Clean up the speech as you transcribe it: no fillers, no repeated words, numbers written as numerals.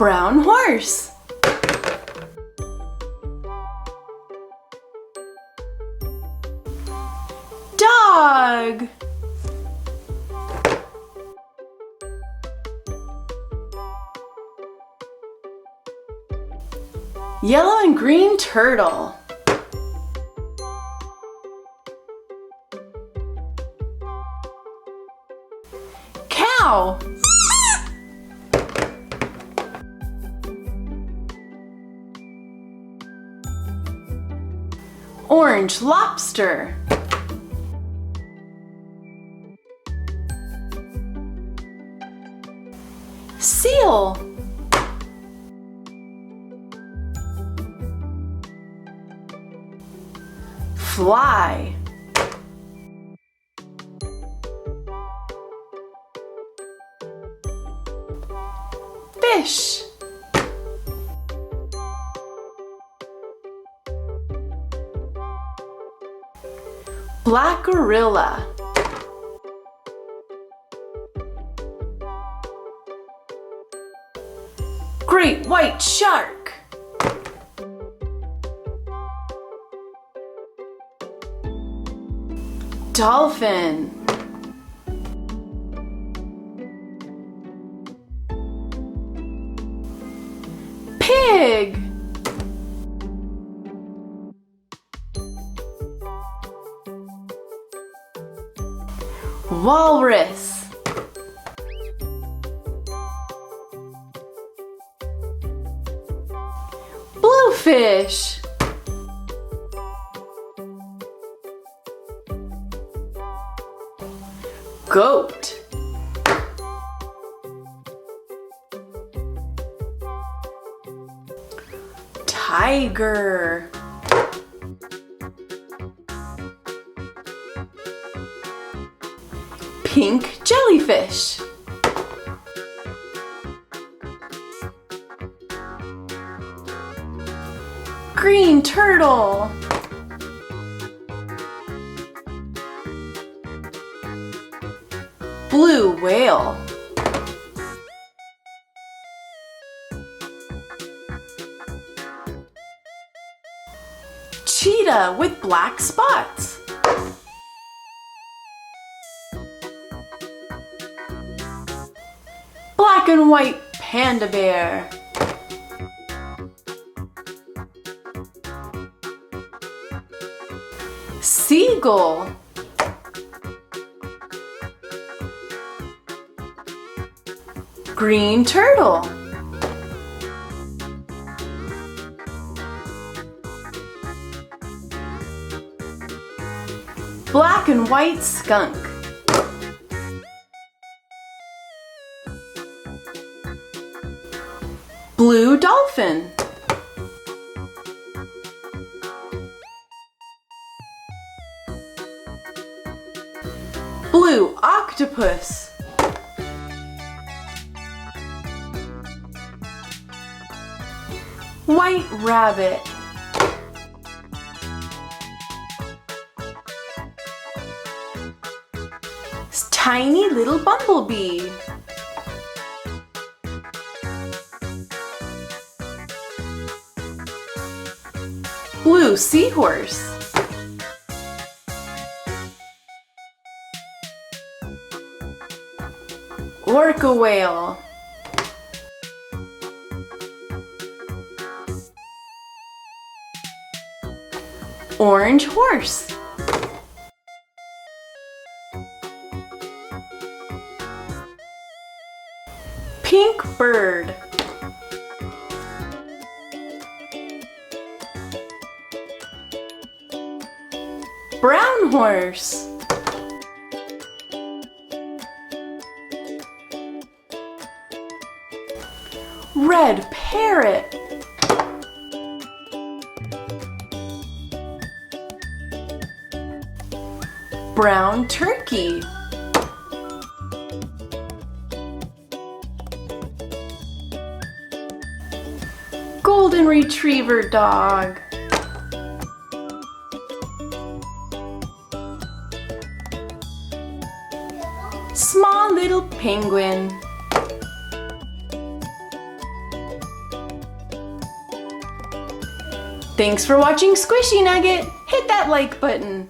Brown horse. Dog. Yellow and green turtle. Cow. Orange lobster. Seal. Fly. Fish. Black gorilla. Great white shark. Dolphin. Pig. Walrus. Bluefish. Goat. Tiger. Pink jellyfish. Green turtle. Blue whale. Cheetah with black spots. Black and white panda bear. Seagull. Green turtle. Black and white skunk. Blue dolphin. Blue octopus. White rabbit. Tiny little bumblebee. Blue seahorse. Orca whale. Orange horse. Pink bird. Brown horse. Red parrot. Brown turkey. Golden retriever dog. Small little penguin. Thanks for watching Squishee Nugget. Hit that like button.